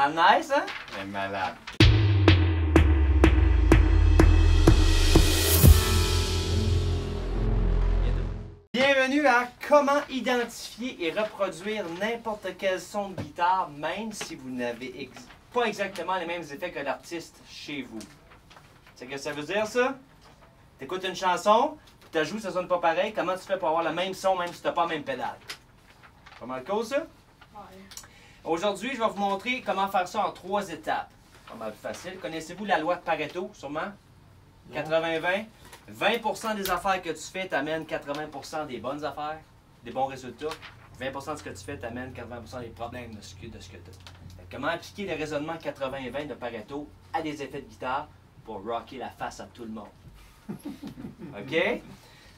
mal nice, hein? Mais malade. Bienvenue à comment identifier et reproduire n'importe quel son de guitare, même si vous n'avez pas exactement les mêmes effets que l'artiste chez vous. C'est ce que ça veut dire, ça? Tu écoutes une chanson, puis tu joues, ça sonne pas pareil. Comment tu fais pour avoir le même son, même si tu n'as pas la même pédale? Pas mal cool, ça? Ouais. Aujourd'hui, je vais vous montrer comment faire ça en 3 étapes. Pas mal facile. Connaissez-vous la loi de Pareto, sûrement? 80-20. 20% des affaires que tu fais t'amènent 80% des bonnes affaires, des bons résultats. 20% de ce que tu fais t'amène 80% des problèmes de ce que tu as. Comment appliquer le raisonnement 80-20 de Pareto à des effets de guitare pour rocker la face à tout le monde? OK?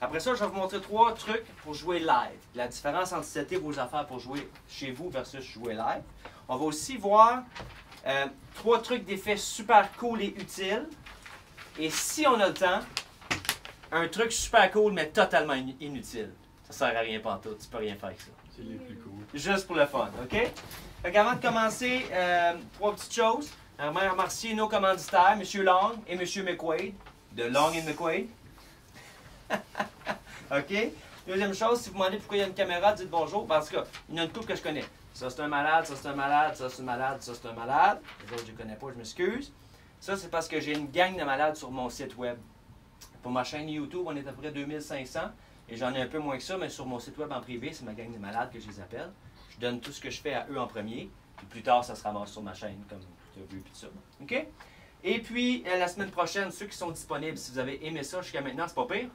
Après ça, je vais vous montrer 3 trucs pour jouer live. La différence entre setter vos affaires pour jouer chez vous versus jouer live. On va aussi voir 3 trucs d'effets super cool et utiles. Et si on a le temps, un truc super cool mais totalement inutile. Ça sert à rien pantoute, tu peux rien faire avec ça. C'est les plus cool. Juste pour le fun, OK? Donc avant de commencer, 3 petites choses. J'aimerais remercier nos commanditaires, M. Long et M. McQuaid, de Long & McQuaid. OK? Deuxième chose, si vous me demandez pourquoi il y a une caméra, dites bonjour. Parce qu'il y en a une couple que je connais. Ça, c'est un malade, ça, c'est un malade, ça, c'est un malade, ça, c'est un malade. Les autres, je ne connais pas, je m'excuse. Ça, c'est parce que j'ai une gang de malades sur mon site web. Pour ma chaîne YouTube, on est à peu près 2500. Et j'en ai un peu moins que ça, mais sur mon site web en privé, c'est ma gang de malades que je les appelle. Je donne tout ce que je fais à eux en premier. Puis plus tard, ça se ramasse sur ma chaîne, comme tu as vu, puis tout ça. OK? Et puis, la semaine prochaine, ceux qui sont disponibles, si vous avez aimé ça jusqu'à maintenant, c'est pas pire.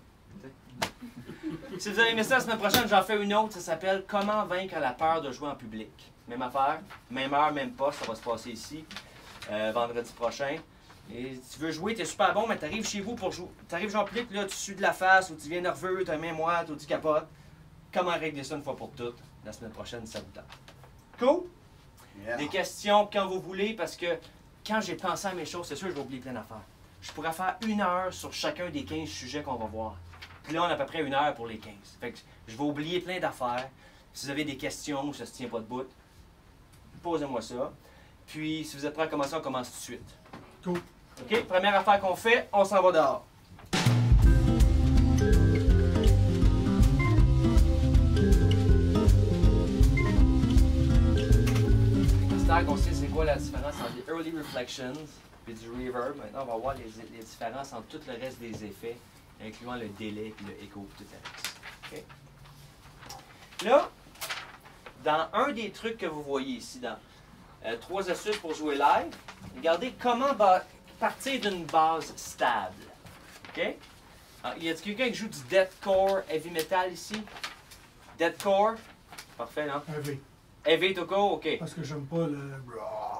Si vous avez aimé ça la semaine prochaine, j'en fais une autre. Ça s'appelle Comment vaincre la peur de jouer en public. Même affaire, même heure, même poste. Ça va se passer ici, vendredi prochain. Et si tu veux jouer, tu es super bon, mais tu arrives chez vous pour jouer. Tu arrives en public, là, tu sues de la face, ou tu viens nerveux, tu as un main moite, ou tu capotes. Comment régler ça une fois pour toutes la semaine prochaine, ça vous tente. Cool? Yeah. Des questions quand vous voulez, parce que quand j'ai pensé à mes choses, c'est sûr que je vais oublier plein d'affaires. Je pourrais faire 1 heure sur chacun des 15 sujets qu'on va voir. Puis là, on a à peu près 1 heure pour les 15. Fait que je vais oublier plein d'affaires. Si vous avez des questions ou ça ne se tient pas debout, posez-moi ça. Puis, si vous êtes prêts à commencer, on commence tout de suite. Cool. OK? Première affaire qu'on fait, on s'en va dehors. C'est qu'on sait c'est quoi la différence entre les early reflections et du reverb. Maintenant, on va voir les différences entre tout le reste des effets, incluant le délai et le écho tout le reste. OK? Là, dans un des trucs que vous voyez ici, dans 3 astuces pour jouer live, regardez comment partir d'une base stable. OK? Alors, y a-t-il quelqu'un qui joue du deathcore heavy metal ici? Deathcore? Parfait, non? Heavy. Heavy to go? OK. Parce que j'aime pas le.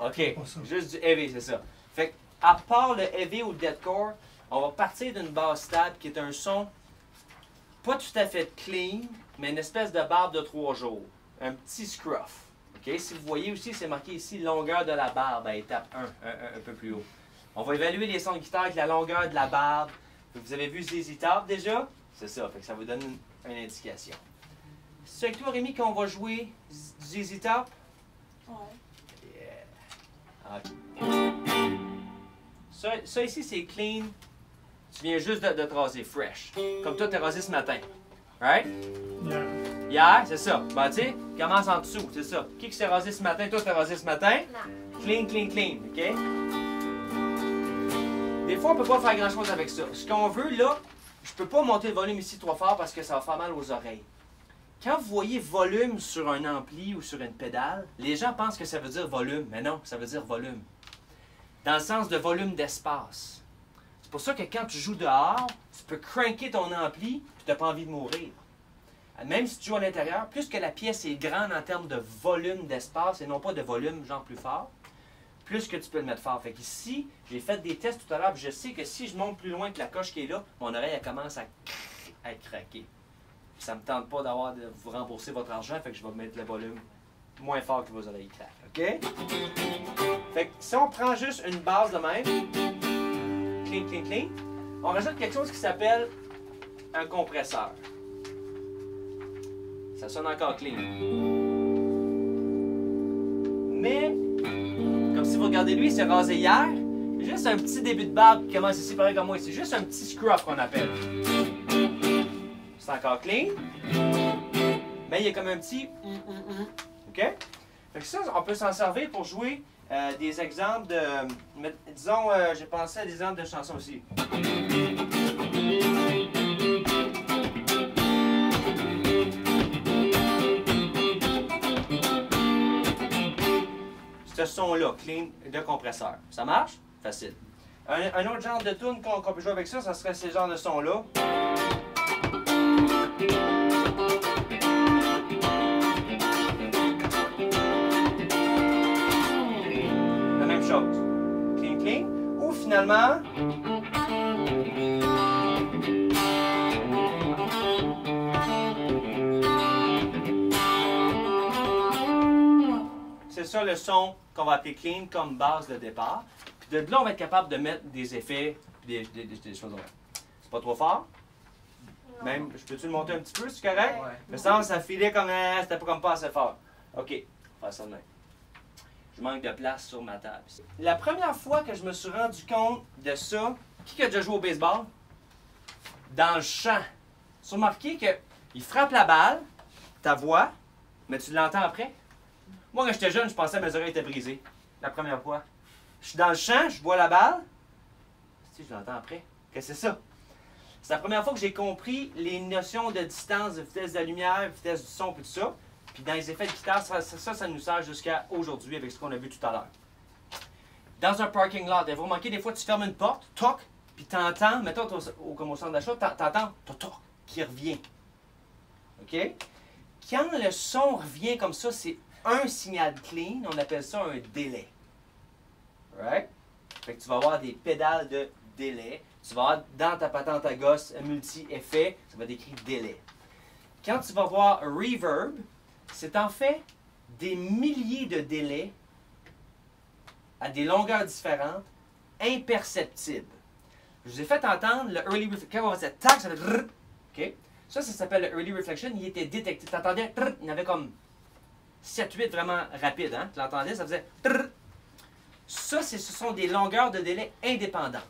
OK. Pas ça. Juste du heavy, c'est ça. Fait que, à part le heavy ou le deathcore, on va partir d'une base stable qui est un son pas tout à fait clean, mais une espèce de barbe de 3 jours. Un petit scruff. OK? Si vous voyez aussi, c'est marqué ici longueur de la barbe à étape 1, un peu plus haut. On va évaluer les sons de guitare avec la longueur de la barbe. Vous avez vu ZZ Top déjà? C'est ça, fait que ça vous donne une indication. C'est avec toi, Rémi, qu'on va jouer du ZZ Top? Ouais. Yeah. OK. Ça ici, c'est clean. Tu viens juste de te raser fresh. Comme toi, tu as rasé ce matin. Right? Yeah. Hier, c'est ça. Ben, tu sais, commence en dessous, c'est ça. Qui s'est rasé ce matin? Toi, tu t'es rasé ce matin? Non. Clean, clean, clean. OK? Des fois, on peut pas faire grand-chose avec ça. Ce qu'on veut, là, je peux pas monter le volume ici trop fort parce que ça va faire mal aux oreilles. Quand vous voyez volume sur un ampli ou sur une pédale, les gens pensent que ça veut dire volume. Mais non, ça veut dire volume. Dans le sens de volume d'espace. C'est pour ça que quand tu joues dehors, tu peux cranker ton ampli et tu n'as pas envie de mourir. Même si tu joues à l'intérieur, plus que la pièce est grande en termes de volume d'espace et non pas de volume genre plus fort, plus que tu peux le mettre fort. Fait qu'ici, j'ai fait des tests tout à l'heure, je sais que si je monte plus loin que la coche qui est là, mon oreille elle commence à craquer. Puis ça me tente pas d'avoir de vous rembourser votre argent, fait que je vais mettre le volume moins fort que vos oreilles craquent. OK? Fait que si on prend juste une base de même, clean, clean, clean, on rajoute quelque chose qui s'appelle un compresseur. Ça sonne encore clean. Mais, comme vous regardez lui, il s'est rasé hier. C'est juste un petit début de barbe qui commence ici, pareil comme moi. C'est juste un petit scruff qu'on appelle. C'est encore clean. Mais il y a comme un petit... OK? Fait que ça, on peut s'en servir pour jouer des exemples de... disons, j'ai pensé à des exemples de chansons aussi. Ce son-là, clean, de compresseur. Ça marche? Facile. Un autre genre de tune qu'on peut jouer avec ça, ça serait ces genres de sons-là. La même chose. Clean, clean. Ou finalement... c'est ça le son qu'on va appeler clean comme base de départ. Puis de là, on va être capable de mettre des effets, des choses. C'est pas trop fort? Non. Même, je peux-tu le monter un petit peu, c'est correct? Ouais. Mais ça filait comme, c'était pas comme pas assez fort. OK, on va faire ça de même. Je manque de place sur ma table. La première fois que je me suis rendu compte de ça, qui a déjà joué au baseball? Dans le champ. Tu as remarqué qu'il frappe la balle, ta voix, mais tu l'entends après? Moi, quand j'étais jeune, je pensais que mes oreilles étaient brisées. La première fois. Je suis dans le champ, je vois la balle. Si, je l'entends après. Qu'est-ce que c'est ça? C'est la première fois que j'ai compris les notions de distance, de vitesse de la lumière, vitesse du son, et tout ça. Puis dans les effets de guitare, ça nous sert jusqu'à aujourd'hui avec ce qu'on a vu tout à l'heure. Dans un parking lot, vous remarquez, des fois, tu fermes une porte, toc, puis tu entends, mettons comme au centre d'achat, tu entends toc qui revient. OK? Quand le son revient comme ça, c'est un signal clean, on appelle ça un délai. Right? Fait que tu vas avoir des pédales de délai. Tu vas avoir dans ta patente à gosse multi-effet, ça va être écrit délai. Quand tu vas voir reverb, c'est en fait des milliers de délais à des longueurs différentes, imperceptibles. Je vous ai fait entendre le early reflection. Quand on va dire tac, ça fait drrr. OK? Ça s'appelle le early reflection. Il était détecté. Tu entendais, il y en avait comme 7-8 vraiment rapides, hein? Tu l'entendais, ça faisait trrr. Ça, ce sont des longueurs de délai indépendantes.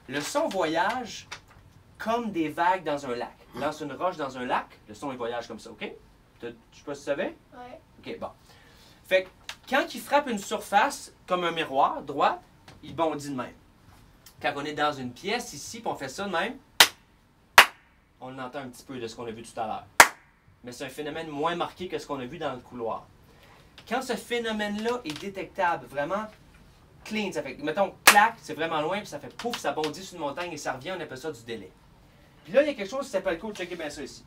Le son voyage comme des vagues dans un lac. Lance une roche dans un lac, le son il voyage comme ça, OK? Je sais pas si tu savais? Ouais. OK, bon. Fait que quand il frappe une surface comme un miroir, droite, il bondit de même. Quand on est dans une pièce ici, puis on fait ça de même, on entend un petit peu de ce qu'on a vu tout à l'heure. Mais c'est un phénomène moins marqué que ce qu'on a vu dans le couloir. Quand ce phénomène-là est détectable, vraiment clean, ça fait, mettons, clac, c'est vraiment loin, puis ça fait pouf, ça bondit sur une montagne et ça revient, on appelle ça du délai. Puis là, il y a quelque chose qui s'appelle cool, checkez bien ça ici.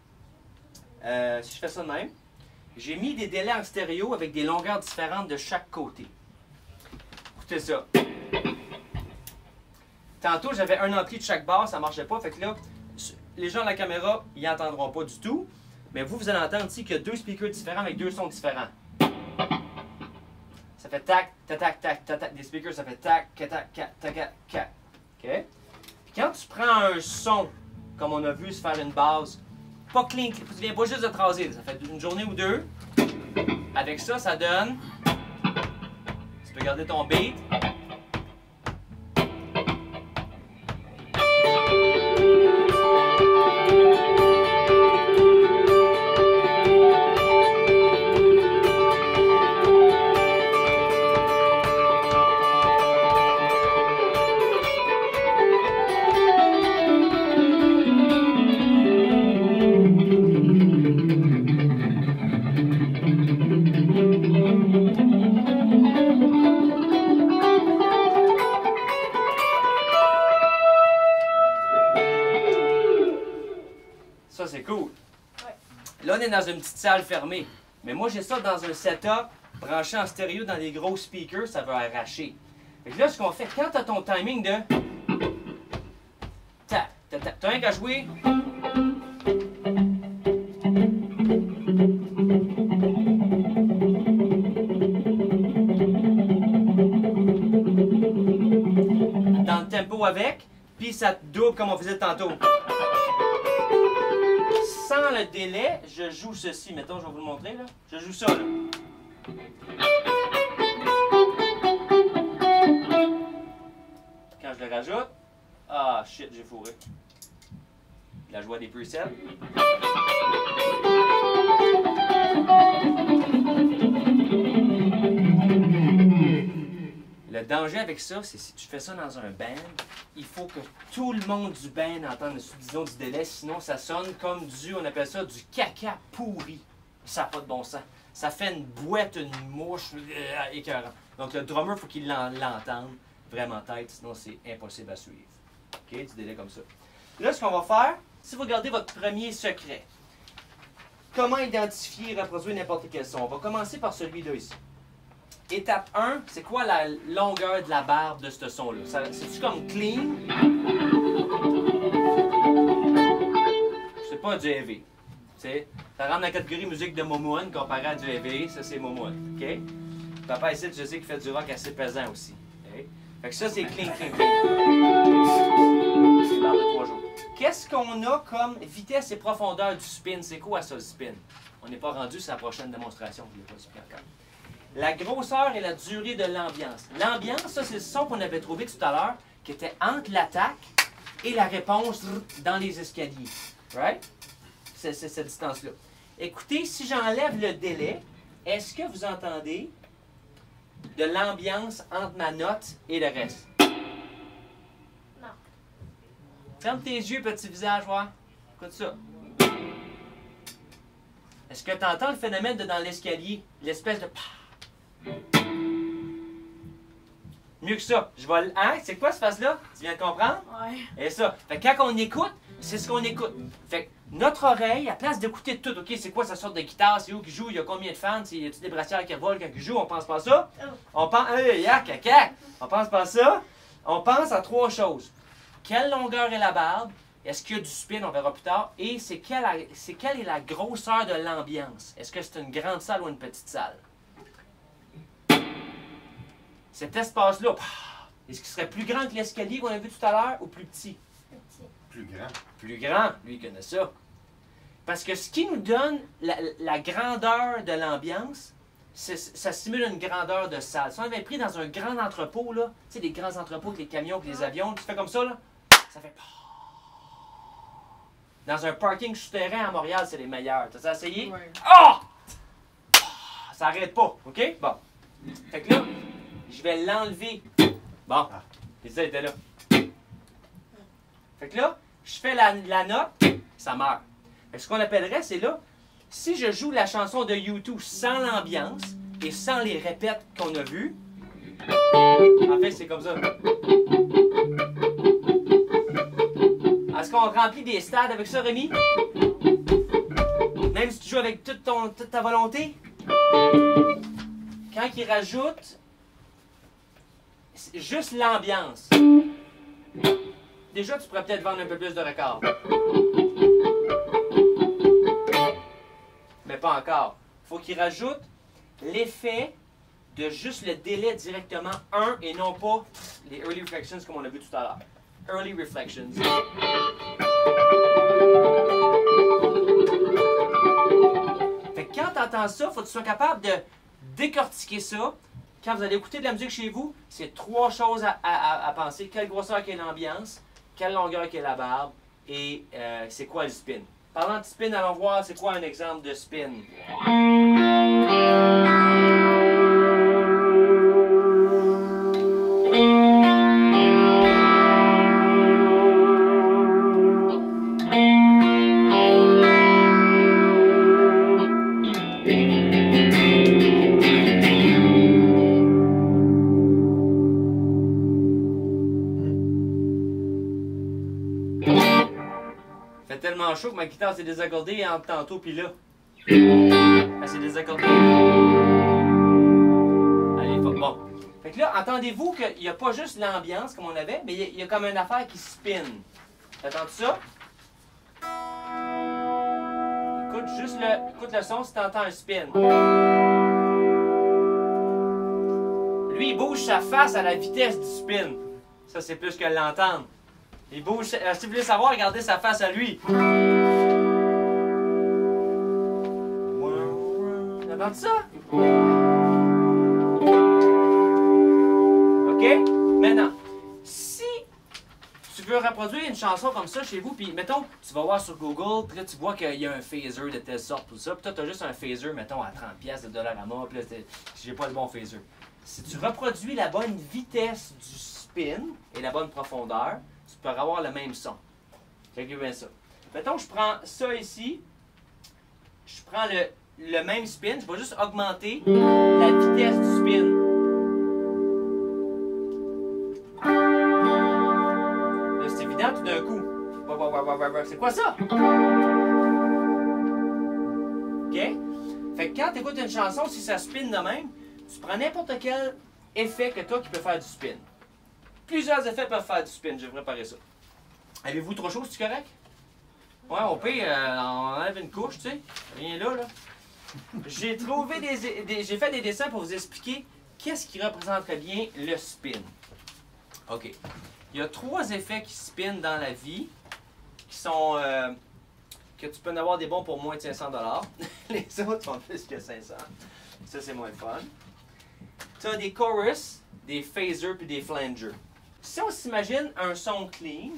Si je fais ça de même, j'ai mis des délais en stéréo avec des longueurs différentes de chaque côté. Écoutez ça. Tantôt, j'avais un ampli de chaque barre, ça ne marchait pas, fait que là, les gens à la caméra, ils n'entendront pas du tout. Mais vous allez entendre ici qu'il y a deux speakers différents avec deux sons différents. Ça fait tac, tac, tac, tac, tac, tac. Des speakers, ça fait tac, tac, tac, tac, tac, tac. OK? Puis quand tu prends un son, comme on a vu se faire une base, pas clean, tu viens pas juste de tracer, ça fait une journée ou deux. Avec ça, ça donne. Tu peux garder ton beat. Ça, c'est cool. Ouais. Là, on est dans une petite salle fermée. Mais moi, j'ai ça dans un setup branché en stéréo dans des gros speakers, ça va arracher. Fait que là, ce qu'on fait, quand tu as ton timing de... Tac, tac, tac, t'as rien qu'à jouer. Dans le tempo avec, puis ça te double comme on faisait tantôt. Sans le délai, je joue ceci. Mettons, je vais vous le montrer, là. Je joue ça, là. je le rajoute. Ah, shit, j'ai fourré. La joie des presets. Le danger avec ça, c'est si tu fais ça dans un band, il faut que tout le monde du band entende la subdivision du délai, sinon ça sonne comme on appelle ça du caca pourri. Ça n'a pas de bon sens. Ça fait une boîte, une mouche, écœurant. Donc le drummer, il faut qu'il l'entende vraiment tête, sinon c'est impossible à suivre. OK, du délai comme ça. Là, ce qu'on va faire, si vous regardez votre premier secret, comment identifier et reproduire n'importe quel son? On va commencer par celui-là ici. Étape 1, c'est quoi la longueur de la barbe de ce son-là? C'est-tu comme clean? C'est pas du heavy. T'sais, ça rentre dans la catégorie musique de Momoun comparé à du heavy, ça c'est Momoun. OK? Papa ici, je sais qu'il fait du rock assez pesant aussi. Okay? Fait que ça c'est clean. C'est barbe de 3 jours. Qu'est-ce qu'on a comme vitesse et profondeur du spin? C'est quoi ça le spin? On n'est pas rendu sur la prochaine démonstration, il n'est pas super encore. La grosseur et la durée de l'ambiance. L'ambiance, ça, c'est le son qu'on avait trouvé tout à l'heure, qui était entre l'attaque et la réponse dans les escaliers. Right? C'est cette distance-là. Écoutez, si j'enlève le délai, est-ce que vous entendez de l'ambiance entre ma note et le reste? Non. Ferme tes yeux, petit visage, voir. Écoute ça. Est-ce que tu entends le phénomène de dans l'escalier? L'espèce de... Mieux que ça. Je vais... Hein? C'est quoi cette phase-là? Tu viens de comprendre? Ouais. Et ça. Fait que quand on écoute, c'est ce qu'on écoute. Fait que notre oreille, à place d'écouter tout, OK, c'est quoi sa sorte de guitare? C'est où qui joue? Il y a combien de fans? Y a-t-il des brassières qui volent quand ils jouent? On pense pas à ça? On pense... On pense pas à ça? On pense à 3 choses. Quelle longueur est la barbe? Est-ce qu'il y a du spin? On verra plus tard. Et c'est quelle est la grosseur de l'ambiance? Est-ce que c'est une grande salle ou une petite salle? Cet espace-là, est-ce qu'il serait plus grand que l'escalier qu'on a vu tout à l'heure ou plus petit? Petit. Plus grand. Plus grand, lui il connaît ça. Parce que ce qui nous donne la grandeur de l'ambiance, ça simule une grandeur de salle. Si on avait pris dans un grand entrepôt, là, tu sais, les grands entrepôts avec les camions et les avions, tu fais comme ça, là, ça fait... Dans un parking souterrain à Montréal, c'est les meilleurs. T'as essayé? Ouais. Ah! Ça arrête pas, OK? Bon. Fait que là, je vais l'enlever. Bon, les ça était là. Fait que là, je fais la note, ça meurt. Fait que ce qu'on appellerait, c'est là, si je joue la chanson de U2 sans l'ambiance et sans les répètes qu'on a vues, en fait, c'est comme ça. Est-ce qu'on remplit des stades avec ça, Rémi? Même si tu joues avec toute ta volonté? Quand il rajoute juste l'ambiance, déjà tu pourrais peut-être vendre un peu plus de records. Mais pas encore. Il faut qu'il rajoute l'effet de juste le délai directement 1 et non pas les early reflections comme on a vu tout à l'heure. Early reflections. Fait que quand tu entends ça, il faut que tu sois capable de décortiquer ça. Quand vous allez écouter de la musique chez vous, c'est 3 choses à penser. Quelle grosseur qu'est l'ambiance, quelle longueur qu'est la barbe et c'est quoi le spin. Parlant de spin, allons voir c'est quoi un exemple de spin. Tellement chaud que ma guitare s'est désaccordée entre tantôt puis là. Elle s'est désaccordée. Allez, bon. Fait que là, entendez-vous qu'il n'y a pas juste l'ambiance comme on avait, mais il y a comme une affaire qui spin. T'entends ça? Écoute le son si t'entends un spin. Lui, il bouge sa face à la vitesse du spin. Ça, c'est plus que l'entendre. Il bouge. Si vous voulez savoir, regardez sa face à lui. T'entends ça? OK? Maintenant, si veux reproduire une chanson comme ça chez vous, puis mettons, tu vas voir sur Google, puis là tu vois qu'il y a un phaser de telle sorte, tout ça, puis toi tu as juste un phaser, mettons, à 30$ de Dollarama, puis là j'ai pas le bon phaser. Si tu reproduis la bonne vitesse du spin et la bonne profondeur, tu peux avoir le même son. Checkez bien ça. Mettons, je prends ça ici, je prends le même spin, je vais juste augmenter la vitesse du spin. Là, c'est évident tout d'un coup. C'est quoi ça? OK? Fait que quand tu écoutes une chanson, si ça spin de même, tu prends n'importe quel effet que toi qui peut faire du spin. Plusieurs effets peuvent faire du spin, je vais préparer ça. Avez-vous trop chaud, c'est correct? Ouais, au pire, on enlève une couche, tu sais. Rien là, là. J'ai trouvé j'ai fait des dessins pour vous expliquer qu'est-ce qui représenterait bien le spin. OK. Il y a 3 effets qui spinent dans la vie, qui sont... que tu peux en avoir des bons pour moins de 500 $. Les autres sont plus que 500. Ça, c'est moins fun. Tu as des chorus, des phasers puis des flangers. Si on s'imagine un son clean,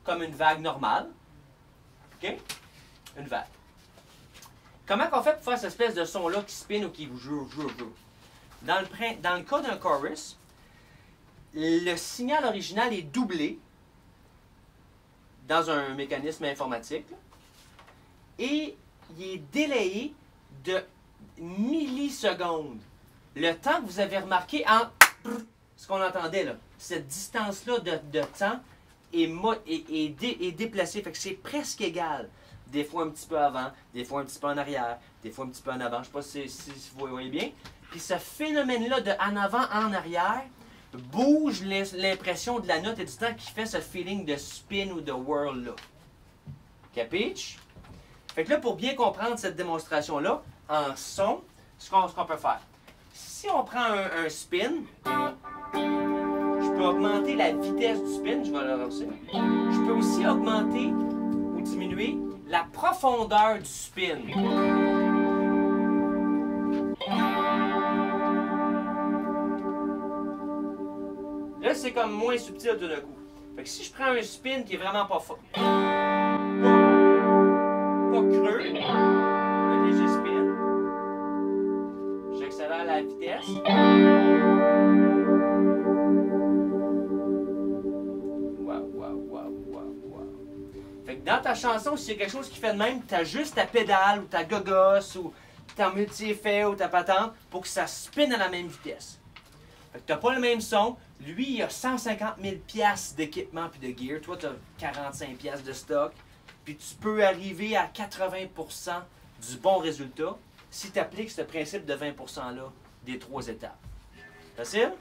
comme une vague normale, OK? Une vague. Comment on fait pour faire cette espèce de son-là qui spin ou qui joue? Dans le cas d'un chorus, le signal original est doublé dans un mécanisme informatique là, et il est délayé de millisecondes. Le temps que vous avez remarqué en ce qu'on entendait là, cette distance-là de temps est déplacée, fait que c'est presque égal. Des fois un petit peu avant, des fois un petit peu en arrière, des fois un petit peu en avant. Je ne sais pas si vous voyez bien. Puis ce phénomène-là de en avant, en arrière, bouge l'impression de la note et du temps qui fait ce feeling de spin ou de whirl là. Capiche? Fait que là, pour bien comprendre cette démonstration-là, en son, ce qu'on peut faire. Si on prend un spin, je peux augmenter la vitesse du spin, je vais le relancer. Je peux aussi augmenter ou diminuer la profondeur du spin. Là, c'est comme moins subtil tout d'un coup. Fait que si je prends un spin qui est vraiment pas fort, pas creux, un léger spin, j'accélère la vitesse. Fait que dans ta chanson, s'il y a quelque chose qui fait de même, tu ajustes ta pédale ou ta gogosse ou ta multi-effet ou ta patente pour que ça spinne à la même vitesse. Fait que tu n'as pas le même son. Lui, il a 150 000 $ d'équipement puis de gear. Toi, tu as 45 $ de stock. Puis tu peux arriver à 80 % du bon résultat si tu appliques ce principe de 20 % là des 3 étapes. Facile?